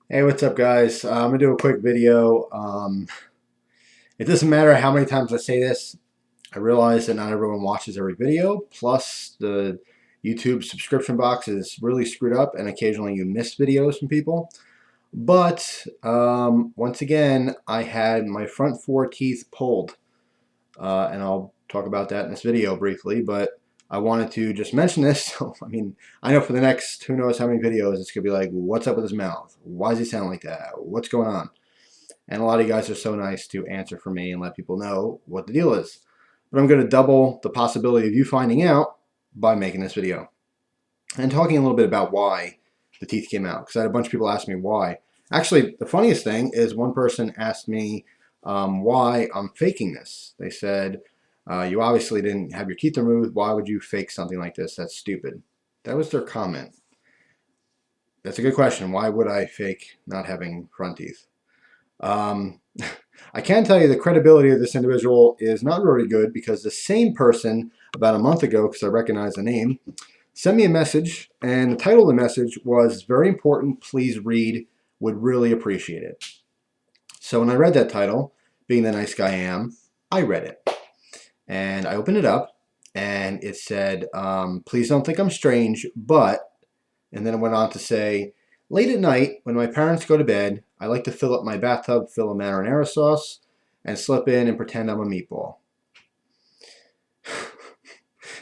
Hey, what's up, guys? I'm gonna do a quick video. It doesn't matter how many times I say this. I realize that not everyone watches every video. Plus, the YouTube subscription box is really screwed up, and occasionally you miss videos from people. But once again, I had my front four teeth pulled, and I'll talk about that in this video briefly. But I wanted to just mention this. So, I mean, I know for the next who knows how many videos, it's gonna be like, what's up with his mouth? Why does he sound like that? What's going on? And a lot of you guys are so nice to answer for me and let people know what the deal is. But I'm going to double the possibility of you finding out by making this video and talking a little bit about why the teeth came out. Because I had a bunch of people ask me why. Actually, the funniest thing is one person asked me why I'm faking this. They said, you obviously didn't have your teeth removed. Why would you fake something like this? That's stupid. That was their comment. That's a good question. Why would I fake not having front teeth? Um, I can tell you the credibility of this individual is not very good because the same person about a month ago, because I recognize the name, sent me a message, and the title of the message was very important, please read, would really appreciate it. So when I read that title, being the nice guy I am, I read it. And I opened it up, and it said, please don't think I'm strange, but, and then it went on to say, late at night, when my parents go to bed, I like to fill up my bathtub full of marinara sauce and slip in and pretend I'm a meatball.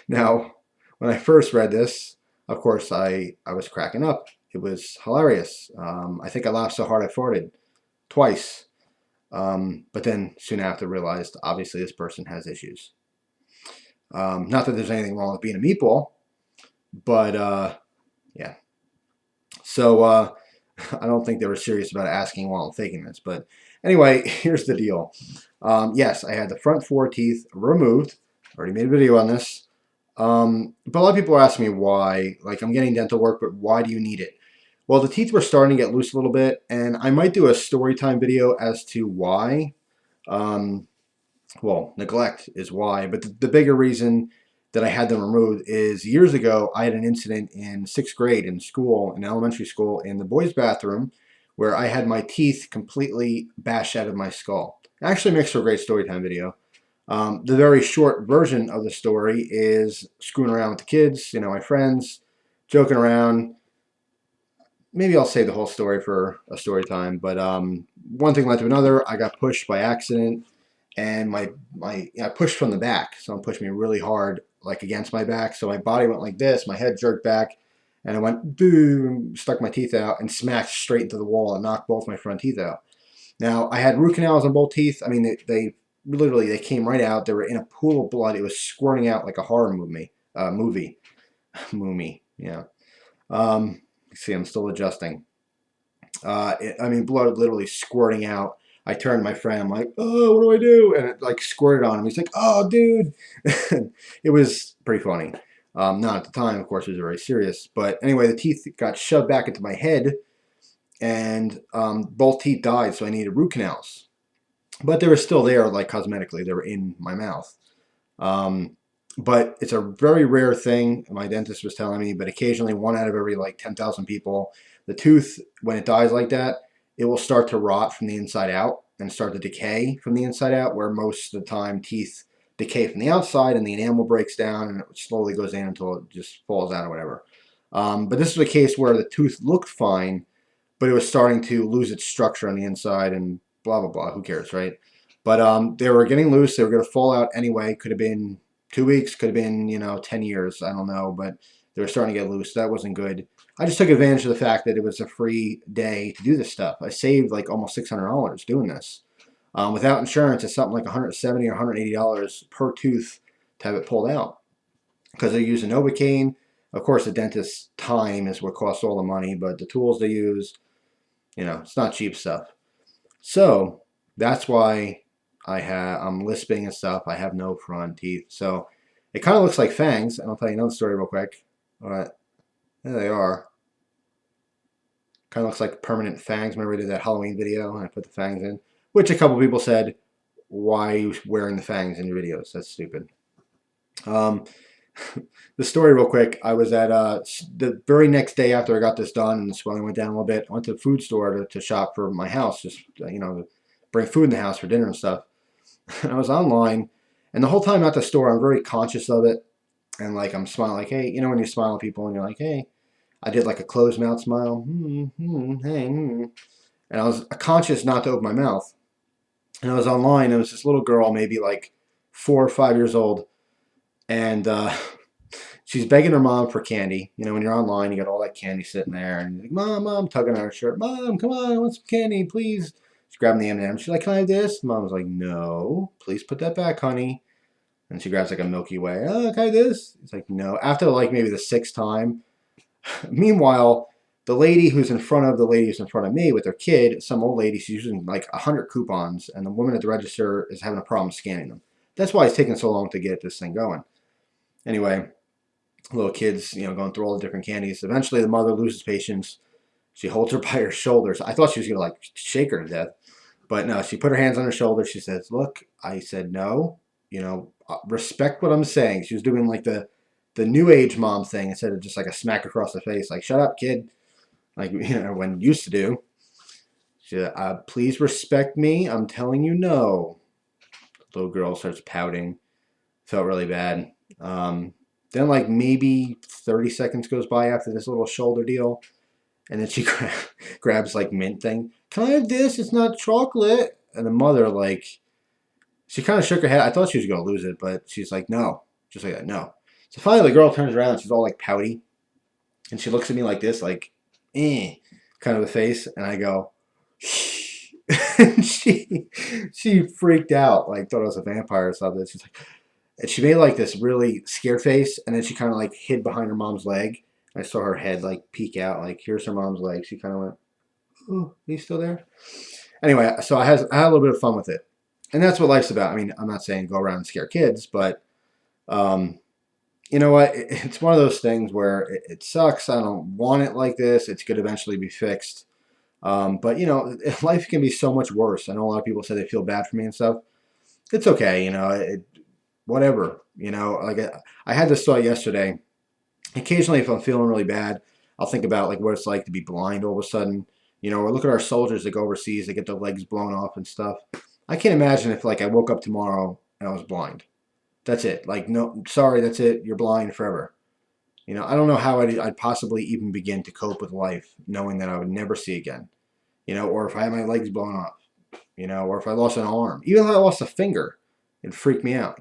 Now, when I first read this, of course, I was cracking up. It was hilarious. I think I laughed so hard I farted twice. But then soon after realized, obviously, this person has issues. Not that there's anything wrong with being a meatball, but yeah. So I don't think they were serious about asking while I'm faking this. But anyway, here's the deal. Yes, I had the front four teeth removed. Already made a video on this. But a lot of people are asking me why. Like, I'm getting dental work, but why do you need it? Well, the teeth were starting to get loose a little bit, and I might do a story time video as to why. Um, well, neglect is why, but the bigger reason that I had them removed is years ago I had an incident in sixth grade in school, in elementary school, in the boys' bathroom where I had my teeth completely bashed out of my skull. It actually makes for a great story time video. The very short version of the story is screwing around with the kids, my friends, joking around. Maybe I'll save the whole story for a story time, but one thing led to another. I got pushed by accident, and I pushed from the back. Someone pushed me really hard, like against my back. So my body went like this. My head jerked back, and I went boom, stuck my teeth out, and smacked straight into the wall and knocked both my front teeth out. Now I had root canals on both teeth. I mean, they literally they came right out. They were in a pool of blood. It was squirting out like a horror movie. Movie. Yeah. See, I'm still adjusting. I mean, blood literally squirting out. I turned to my friend. I'm like, oh, what do I do? And it like squirted on him. He's like, oh, dude. It was pretty funny. Not at the time, of course, it was very serious. But anyway, the teeth got shoved back into my head, and both teeth died, so I needed root canals. But they were still there, like cosmetically. They were in my mouth. Um, but it's a very rare thing, my dentist was telling me, but occasionally one out of every like 10,000 people, the tooth, when it dies like that, it will start to rot from the inside out and start to decay from the inside out, where most of the time teeth decay from the outside and the enamel breaks down and it slowly goes in until it just falls out or whatever. But this was a case where the tooth looked fine, but it was starting to lose its structure on the inside and blah, blah, blah. Who cares, right? But they were getting loose. They were going to fall out anyway. Could have been 2 weeks, could have been, 10 years. I don't know. But they were starting to get loose. That wasn't good. I just took advantage of the fact that it was a free day to do this stuff. I saved like almost $600 doing this. Without insurance, it's something like $170 or $180 per tooth to have it pulled out because they're using Novocaine. Of course, the dentist's time is what costs all the money, but the tools they use, it's not cheap stuff. So that's why I'm lisping and stuff. I have no front teeth. So it kind of looks like fangs. And I'll tell you another story real quick. All right, there they are. Kind of looks like permanent fangs. Remember we did that Halloween video and I put the fangs in? Which a couple people said, why are you wearing the fangs in your videos? That's stupid. Um, The story real quick. I was at the very next day after I got this done and the swelling went down a little bit. I went to the food store to shop for my house, just to bring food in the house for dinner and stuff. And I was online, and the whole time at the store, I'm very conscious of it, and like I'm smiling, like hey, when you smile at people and you're like hey, I did like a closed mouth smile, hey, and I was conscious not to open my mouth. And I was online. It was this little girl, maybe like 4 or 5 years old, and she's begging her mom for candy. When you're online, you got all that candy sitting there, and you're like, "Mom," tugging on her shirt. "Mom, come on, I want some candy, please." She's grabbing the M&M. She's like, "Can I have this?" Mom's like, "No, please put that back, honey." And she grabs like a Milky Way. "Oh, can I have this?" It's like, "No." After like maybe the sixth time. Meanwhile, the lady who's in front of the lady who's in front of me with her kid, some old lady, she's using like 100 coupons, and the woman at the register is having a problem scanning them. That's why it's taking so long to get this thing going. Anyway, little kids, going through all the different candies. Eventually, the mother loses patience. She holds her by her shoulders. I thought she was gonna like shake her to death, but no. She put her hands on her shoulders. She says, "Look," I said, "No. Respect what I'm saying." She was doing like the new age mom thing instead of just like a smack across the face, like "Shut up, kid," like when used to do. She said, "Please respect me. I'm telling you no." The little girl starts pouting. Felt really bad. Then like maybe 30 seconds goes by after this little shoulder deal, and then she grabs like mint thing. "Can I have this? It's not chocolate." And the mother like she kind of shook her head. I thought she was gonna lose it, but she's like, "No," just like that, "No." So finally, the girl turns around. She's all like pouty, and she looks at me like this, like, kind of a face, and I go, and she freaked out, like thought I was a vampire or something. She's like, and she made like this really scared face, and then she kind of like hid behind her mom's leg. I saw her head like peek out, like here's her mom's leg. She kind of went, "Oh, he's still there." Anyway, so I had a little bit of fun with it, and that's what life's about. I mean, I'm not saying go around and scare kids, but um, you know what? It's one of those things where it sucks. I don't want it like this. It's going to eventually be fixed. But life can be so much worse. I know a lot of people say they feel bad for me and stuff. It's okay. Whatever. Like I had this thought yesterday. Occasionally, if I'm feeling really bad, I'll think about like what it's like to be blind all of a sudden. Or look at our soldiers that go overseas, they get their legs blown off and stuff. I can't imagine if like I woke up tomorrow and I was blind. That's it. Like, no, sorry, that's it. You're blind forever. I don't know how I'd possibly even begin to cope with life knowing that I would never see again. Or if I had my legs blown off, or if I lost an arm, even if I lost a finger, it'd freak me out.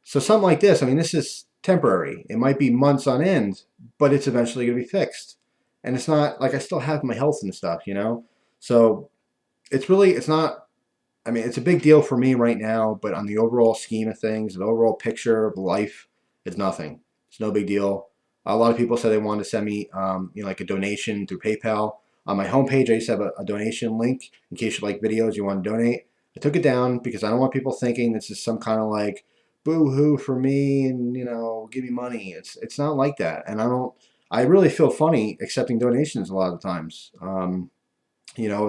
So something like this, I mean, this is temporary. It might be months on end, but it's eventually going to be fixed. And it's not like I still have my health and stuff. So it's not, I mean, it's a big deal for me right now, but on the overall scheme of things, the overall picture of life, it's nothing. It's no big deal. A lot of people said they wanted to send me, like a donation through PayPal. On my homepage, I used to have a donation link in case you like videos, you want to donate. I took it down because I don't want people thinking this is some kind of like boo hoo for me and give me money. It's not like that, and I don't. I really feel funny accepting donations a lot of the times. Over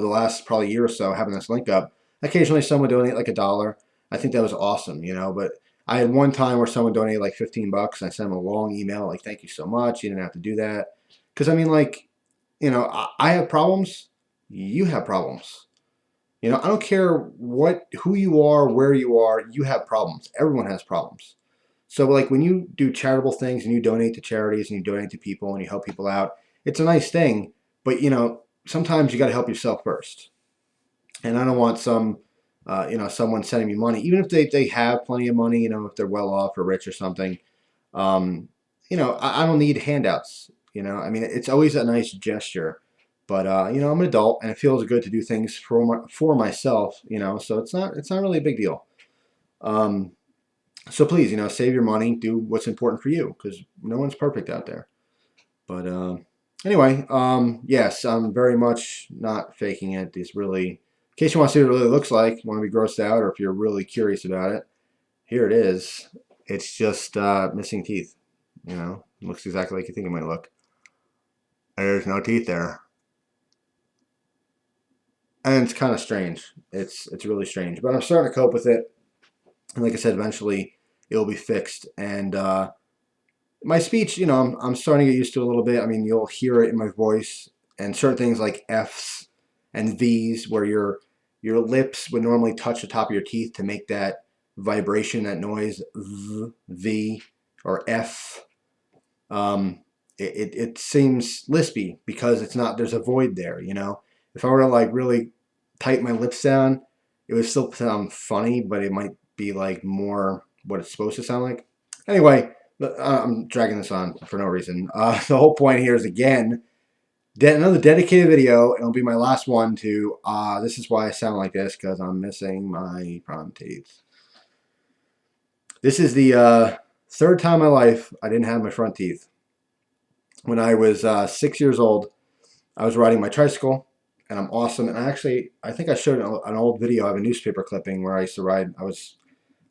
the last probably year or so, having this link up, occasionally someone donate like $1. I think that was awesome. But I had one time where someone donated like $15, and I sent them a long email like, "Thank you so much. You didn't have to do that." Because I mean, like, I have problems. You have problems. I don't care who you are, where you are. You have problems. Everyone has problems. So like when you do charitable things and you donate to charities and you donate to people and you help people out, it's a nice thing. But sometimes you got to help yourself first. And I don't want someone sending me money, even if they have plenty of money, if they're well off or rich or something. Um, I don't need handouts. I mean, it's always a nice gesture, but I'm an adult and it feels good to do things for myself. So it's not really a big deal. Um, so please, save your money, do what's important for you, because no one's perfect out there. But anyway, yes, I'm very much not faking it. It's really, in case you want to see what it really looks like, want to be grossed out, or if you're really curious about it, here it is. It's just missing teeth. It looks exactly like you think it might look. There's no teeth there, and it's kind of strange. It's really strange, but I'm starting to cope with it. And like I said, eventually it'll be fixed, and My speech, I'm starting to get used to it a little bit. I mean, you'll hear it in my voice, and certain things like F's and V's, where your lips would normally touch the top of your teeth to make that vibration, that noise, V or F. Um, it seems lispy because it's not. There's a void there. If I were to like really tighten my lips down, it would still sound funny, but it might be like more what it's supposed to sound like. Anyway, I'm dragging this on for no reason. The whole point here is again, another dedicated video, and it'll be my last one to. This is why I sound like this, because I'm missing my front teeth. This is the third time in my life I didn't have my front teeth. When I was 6 years old, I was riding my tricycle, and I'm awesome. And I think I showed an old video. I have a newspaper clipping where I used to ride. I was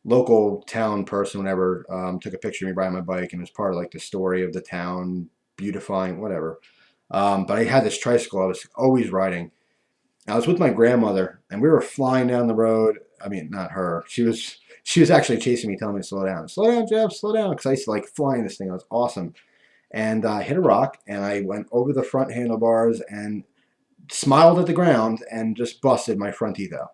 local town person, whenever, took a picture of me riding my bike, and it was part of like the story of the town beautifying, whatever. But I had this tricycle I was always riding. I was with my grandmother, and we were flying down the road. I mean, not her. She was actually chasing me, telling me to slow down, Jeff, slow down, because I used to like flying this thing. It was awesome. And I hit a rock, and I went over the front handlebars and smiled at the ground and just busted my front teeth out.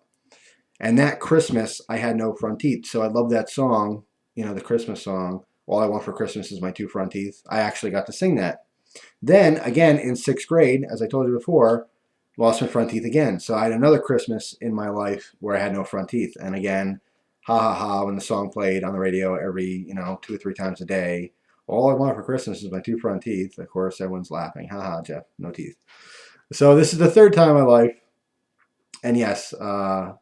And that Christmas, I had no front teeth. So I love that song, the Christmas song, All I Want for Christmas is My Two Front Teeth. I actually got to sing that. Then, again, in sixth grade, as I told you before, lost my front teeth again. So I had another Christmas in my life where I had no front teeth. And again, ha ha ha, when the song played on the radio every, 2 or 3 times a day, all I want for Christmas is my two front teeth. Of course, everyone's laughing. Ha ha, Jeff, no teeth. So this is the third time in my life. And yes, I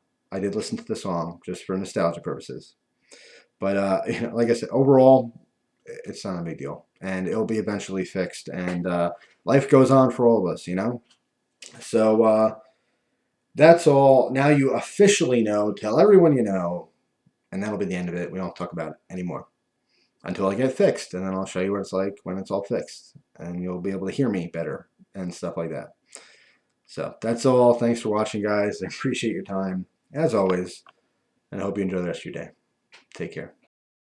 did listen to the song just for nostalgia purposes. But like I said, overall, it's not a big deal, and it'll be eventually fixed. And life goes on for all of us. So that's all. Now you officially know. Tell everyone you know, and that'll be the end of it. We don't talk about it anymore until I get it fixed, and then I'll show you what it's like when it's all fixed, and you'll be able to hear me better and stuff like that. So that's all. Thanks for watching, guys. I appreciate your time as always, and I hope you enjoy the rest of your day. Take care.